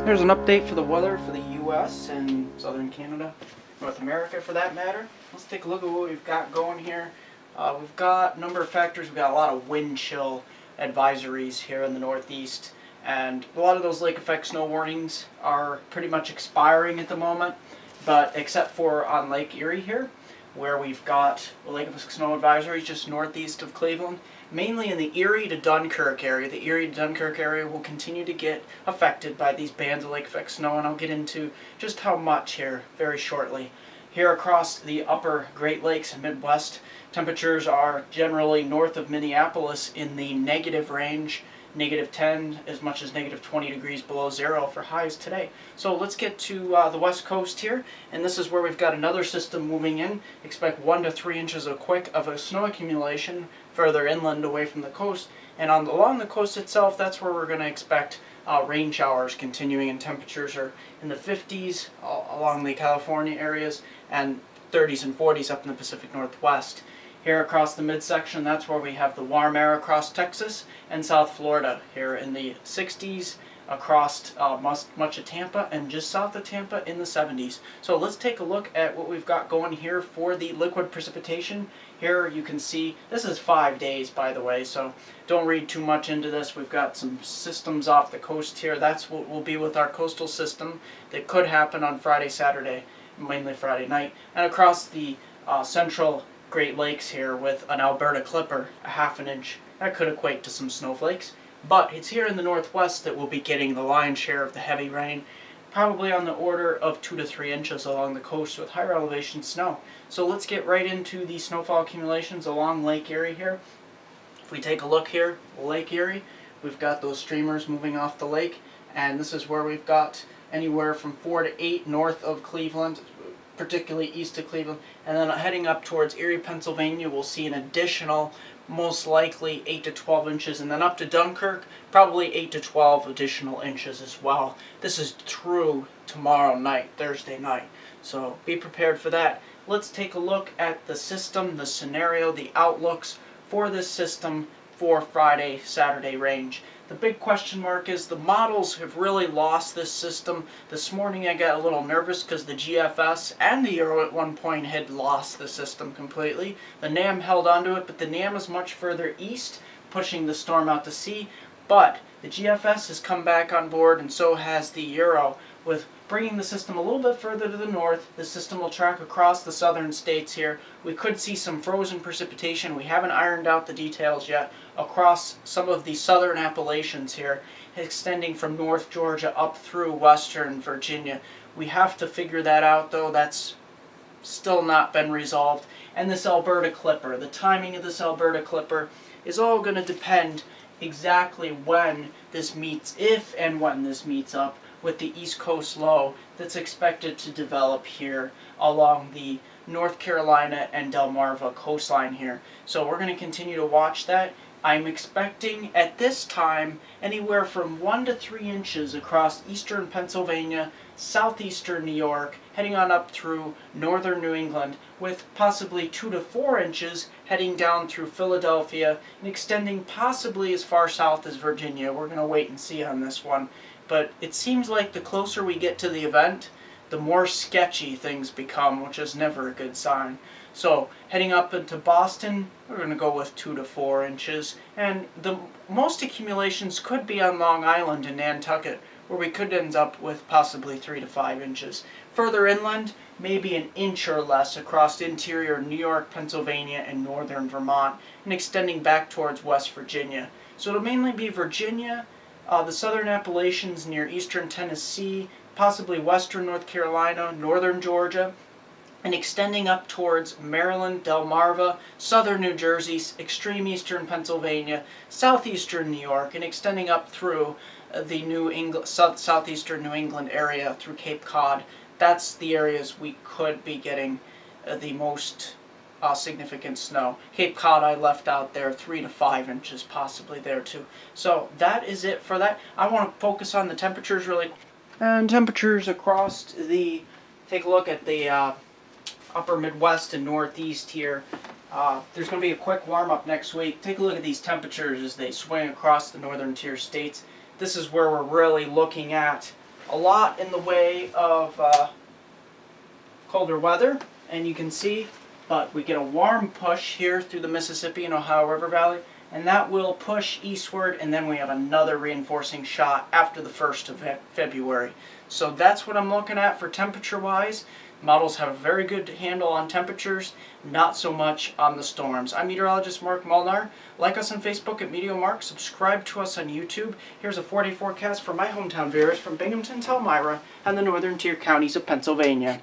Here's an update for the weather for the U.S. and southern Canada, North America for that matter. Let's take a look at what we've got going here. We've got a number of factors. We've got a lot of wind chill advisories here in the Northeast, and a lot of those lake effect snow warnings are pretty much expiring at the moment, but except for on Lake Erie here, where we've got the lake effect snow advisory just northeast of Cleveland. Mainly in the Erie to Dunkirk area. The Erie to Dunkirk area will continue to get affected by these bands of lake effect snow, and I'll get into just how much here very shortly. Here across the upper Great Lakes and Midwest, temperatures are generally north of Minneapolis in the negative range, -10 as much as -20 degrees below zero for highs today. So let's get to the west coast here, and this is where we've got another system moving in. Expect 1 to 3 inches of snow accumulation further inland away from the coast, and along the coast itself, that's where we're going to expect rain showers continuing, and temperatures are in the 50s along the California areas and 30s and 40s up in the Pacific Northwest. Here across the midsection, that's where we have the warm air across Texas and South Florida. Here in the 60s across much of Tampa, and just south of Tampa in the 70s. So let's take a look at what we've got going here for the liquid precipitation. Here you can see, this is 5 days by the way, so don't read too much into this. We've got some systems off the coast here. That's what will be with our coastal system that could happen on Friday, Saturday, mainly Friday night. And across the central Great Lakes here with an Alberta clipper, a ½ inch. That could equate to some snowflakes. But it's here in the northwest that we'll be getting the lion's share of the heavy rain, probably on the order of 2 to 3 inches along the coast with higher elevation snow. So let's get right into the snowfall accumulations along Lake Erie here. If we take a look here, Lake Erie, we've got those streamers moving off the lake, and this is where we've got anywhere from 4 to 8 north of Cleveland, particularly east of Cleveland, and then heading up towards Erie, Pennsylvania, we'll see an additional, most likely 8 to 12 inches, and then up to Dunkirk, probably 8 to 12 additional inches as well. This is through tomorrow night, Thursday night, so be prepared for that. Let's take a look at the system, the scenario, the outlooks for this system for Friday, Saturday range. The big question mark is the models have really lost this system. This morning I got a little nervous because the GFS and the Euro at one point had lost the system completely. The NAM held onto it, but the NAM is much further east, pushing the storm out to sea. But the GFS has come back on board, and so has the Euro, with bringing the system a little bit further to the north. The system will track across the southern states here. We could see some frozen precipitation. We haven't ironed out the details yet across some of the southern Appalachians here, extending from North Georgia up through western Virginia. We have to figure that out though. That's still not been resolved. And this Alberta clipper, the timing of this Alberta clipper is all going to depend exactly when this meets, if and when this meets up with the East Coast low that's expected to develop here along the North Carolina and Delmarva coastline here. So we're going to continue to watch that. I'm expecting at this time anywhere from 1 to 3 inches across eastern Pennsylvania, southeastern New York, heading on up through northern New England, with possibly 2 to 4 inches heading down through Philadelphia and extending possibly as far south as Virginia. We're going to wait and see on this one. But it seems like the closer we get to the event, the more sketchy things become, which is never a good sign. So heading up into Boston, we're going to go with 2 to 4 inches. And the most accumulations could be on Long Island and Nantucket, where we could end up with possibly 3 to 5 inches. Further inland, maybe an inch or less across interior New York, Pennsylvania, and northern Vermont, and extending back towards West Virginia. So it'll mainly be Virginia, the southern Appalachians near eastern Tennessee, possibly western North Carolina, northern Georgia, and extending up towards Maryland, Delmarva, southern New Jersey, extreme eastern Pennsylvania, southeastern New York, and extending up through the southeastern New England area through Cape Cod. That's the areas we could be getting the most significant snow. Cape Cod I left out there, 3 to 5 inches possibly there too. So that is it for that. I want to focus on the temperatures really quick. And temperatures across the, take a look at the upper Midwest and Northeast here. There's going to be a quick warm-up next week. Take a look at these temperatures as they swing across the northern tier states. This is where we're really looking at a lot in the way of colder weather, and you can see, but we get a warm push here through the Mississippi and Ohio River Valley, and that will push eastward, and then we have another reinforcing shot after the 1st of February. So that's what I'm looking at for temperature-wise. Models have a very good handle on temperatures, not so much on the storms. I'm meteorologist Mark Molnar. Like us on Facebook at MeteoMark. Subscribe to us on YouTube. Here's a 4-day forecast for my hometown viewers from Binghamton to Elmira and the northern tier counties of Pennsylvania.